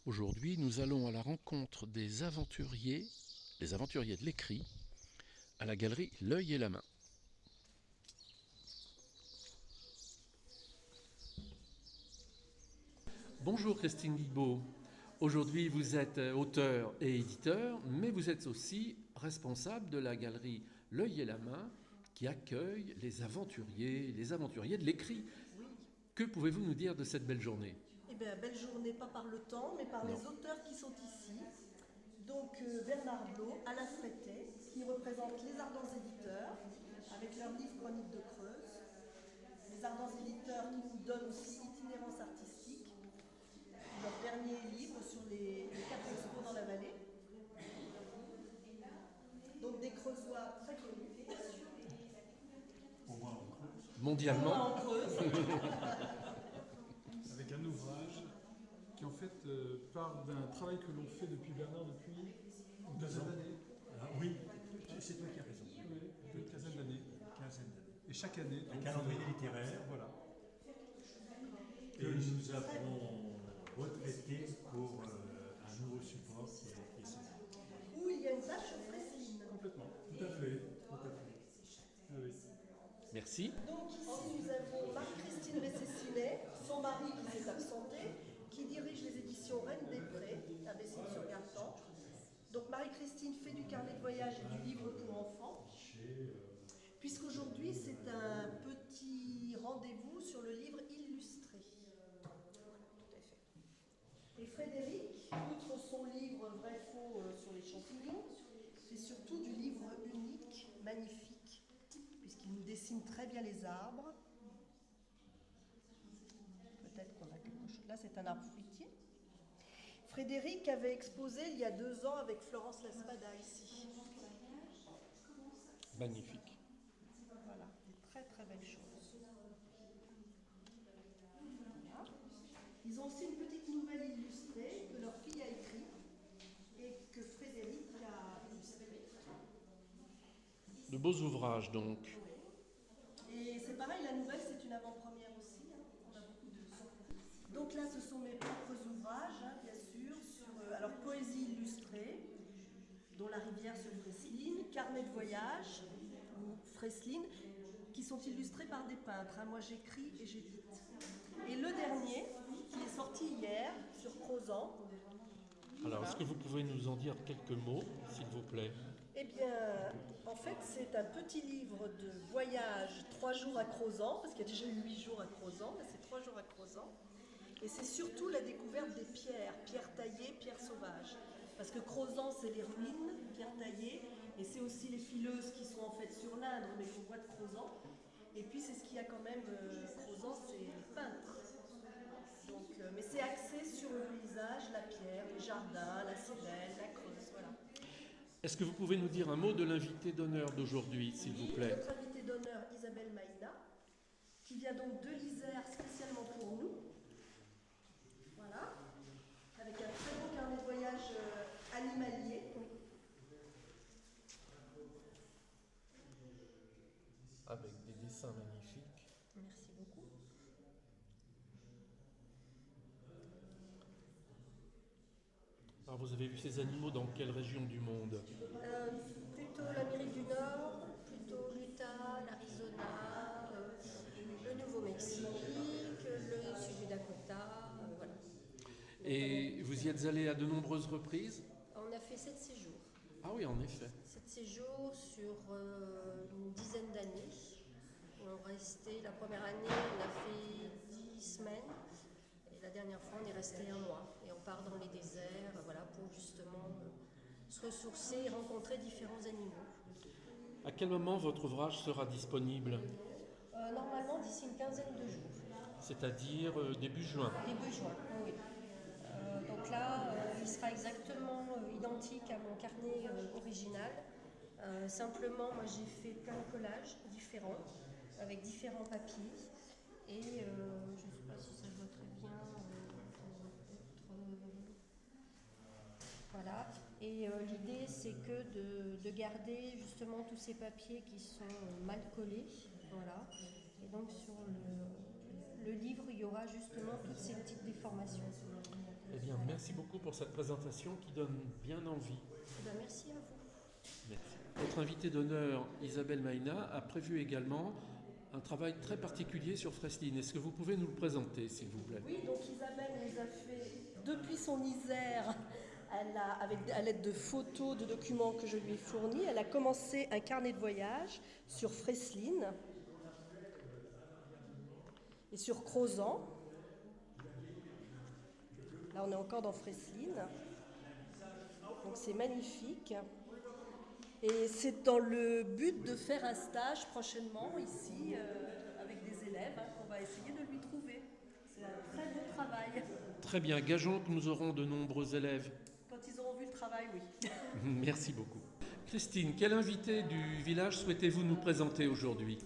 Aujourd'hui, nous allons à la rencontre des aventuriers de l'écrit, à la galerie L'Œil et la Main. Bonjour Christine Guilbault. Aujourd'hui, vous êtes auteur et éditeur, mais vous êtes aussi responsable de la galerie L'Œil et la Main qui accueille les aventuriers de l'écrit. Oui. Que pouvez-vous nous dire de cette belle journée? Eh bien, belle journée, pas par le temps, mais par Non. les auteurs qui sont ici. Donc Bernard Blot, Alain Frétet, qui représentent les Ardents Éditeurs, avec leur livre Chronique de Creuse. Les Ardents Éditeurs qui nous donnent aussi Itinérance artistique, leur dernier livre sur les 4 expos dans la vallée. Donc des Creusois très connus. Au moins en Creuse, Mondialement. En Creuse. avec un ouvrage qui en fait part d'un travail que l'on fait depuis Bernard depuis une quinzaine d'années. Oui, c'est toi qui as raison. Oui, une quinzaine d'années. Quinzaine d'années. Et chaque année. Un donc, calendrier littéraire, Voilà. que nous avons retraité pour un nouveau support qui est sorti. Où il y a une page sur Fresline. Complètement. Tout à fait, tout à fait. Ah oui. Merci. Donc ici nous avons Marie-Christine Récessinet, son mari qui s'est absenté, qui dirige les éditions Reine des Prés, à Bessines-sur-Gartempe. Donc Marie-Christine fait du carnet de voyage et du livre pour enfants, puisqu'aujourd'hui c'est un petit rendez-vous sur le livre illustré. Tout à fait. Et Frédéric, outre son livre Vrai-Faux sur les champignons, fait surtout du livre unique, magnifique, puisqu'il nous dessine très bien les arbres. Peut-être qu'on a quelque chose. Là, c'est un arbre fruitier. Frédéric avait exposé il y a 2 ans avec Florence Laspada ici. Magnifique. Voilà, des très très belles choses. Voilà. Ils ont aussi une petite nouvelle illustrée que leur fille a écrite et que Frédéric a illustrée. De beaux ouvrages donc. Et c'est pareil, la nouvelle, c'est une avant-première aussi. On a beaucoup de surprises. Donc là, ce sont mes propres ouvrages, bien sûr, sur alors poésie illustrée, dont La rivière sur Fresline, carnet de voyage, ou Fresline, qui sont illustrés par des peintres. Moi, j'écris et j'édite. Et le dernier, qui est sorti hier, sur Crozant. Alors, est-ce que vous pouvez nous en dire quelques mots, s'il vous plaît? Eh bien, en fait, c'est un petit livre de voyage 3 jours à Crozant, parce qu'il y a déjà eu 8 jours à Crozant, mais c'est 3 jours à Crozant. Et c'est surtout la découverte des pierres taillées, pierres sauvages. Parce que Crozant, c'est les ruines, pierres taillées, et c'est aussi les fileuses qui sont en fait sur l'Indre, mais qu'on voit de Crozant. Et puis c'est ce qu'il y a quand même, Crozant, c'est les peintres. Donc, mais c'est axé sur le paysage, la pierre, les jardins, la Cévenne, la Creuse, voilà. Est-ce que vous pouvez nous dire un mot de l'invité d'honneur d'aujourd'hui, s'il vous plaît? Notre invitée d'honneur, Isabelle Maïna, qui vient donc de l'Isère spécialement pour nous. Voilà. Avec un très beau carnet de voyage animalier. Avec des dessins magnifiques. Merci beaucoup. Alors, vous avez vu ces animaux dans quelle région du monde? Plutôt l'Amérique du Nord, plutôt l'Utah, l'Arizona, le Nouveau-Mexique, le sud du Dakota, voilà. Et vous y êtes allé à de nombreuses reprises? On a fait 7 séjours. Ah oui, en effet. 7 séjours sur une dizaine d'années. On restait, la première année, on a fait 10 semaines. Et la dernière fois, on est resté 1 mois. Et on part dans les déserts, voilà, pour justement se ressourcer et rencontrer différents animaux. À quel moment votre ouvrage sera disponible? Normalement, d'ici une quinzaine de jours. C'est-à-dire début juin. Début juin, oui. Donc là, il sera exactement identique à mon carnet original. Simplement, moi j'ai fait plein de collages différents, avec différents papiers. Et je ne sais pas si ça se voit très bien. Voilà. Et l'idée, c'est que de garder justement tous ces papiers qui sont mal collés. Voilà. Et donc sur le livre, il y aura justement toutes ces petites déformations. Eh bien, merci beaucoup pour cette présentation qui donne bien envie. Eh ben, merci à vous. Merci. Notre invitée d'honneur, Isabelle Maïna, a prévu également un travail très particulier sur Freslin. Est-ce que vous pouvez nous le présenter, s'il vous plaît? Oui, donc Isabelle nous a fait, depuis son Isère, à l'aide de photos, de documents que je lui ai fournis, elle a commencé un carnet de voyage sur Freslin et sur Crozant. Là, on est encore dans Freslin. Donc c'est magnifique. Et c'est dans le but de faire un stage prochainement ici avec des élèves qu'on va essayer de lui trouver. C'est un très beau travail. Très bien, gageons que nous aurons de nombreux élèves. Quand ils auront vu le travail, oui. Merci beaucoup. Christine, quel invité du village souhaitez-vous nous présenter aujourd'hui?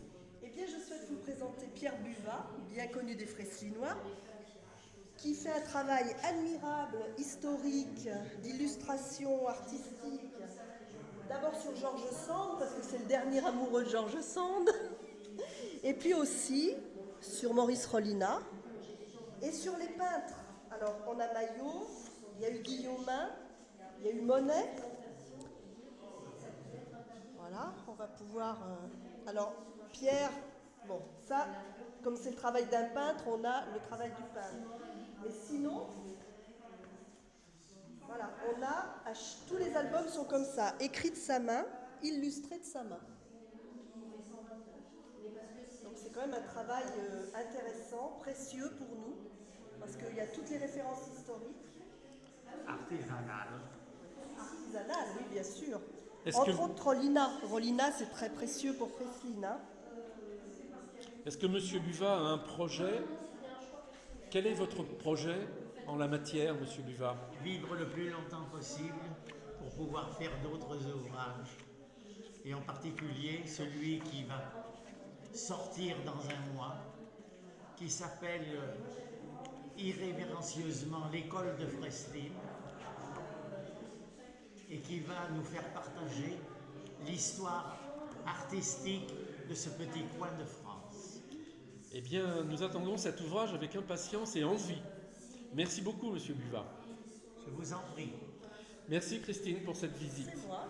Eh bien, je souhaite vous présenter Pierre Buvat, bien connu des Freslinois, qui fait un travail admirable, historique, d'illustration artistique. D'abord sur George Sand, parce que c'est le dernier amoureux de George Sand, et puis aussi sur Maurice Rollinat, et sur les peintres. Alors, on a Maillot, il y a eu Guillaumin, il y a eu Monet. Voilà, on va pouvoir... Alors, Pierre, bon, ça, comme c'est le travail d'un peintre, on a le travail du peintre. Mais sinon... Voilà, on a, tous les albums sont comme ça, écrits de sa main, illustrés de sa main. Donc c'est quand même un travail intéressant, précieux pour nous, parce qu'il y a toutes les références historiques. Artisanal. Artisanales, oui, bien sûr. Est-ce Entre que- autres, Rollinat. Rollinat, c'est très précieux pour Freslin. Hein. Est-ce que M. Buvat a un projet? Quel est votre projet en la matière, M. Buvat? Vivre le plus longtemps possible pour pouvoir faire d'autres ouvrages. Et en particulier celui qui va sortir dans un mois, qui s'appelle irrévérencieusement l'école de Freslin, et qui va nous faire partager l'histoire artistique de ce petit coin de France. Eh bien, nous attendons cet ouvrage avec impatience et envie. Merci beaucoup, M. Buvat. Je vous en prie. Merci, Christine, pour cette visite. C'est moi.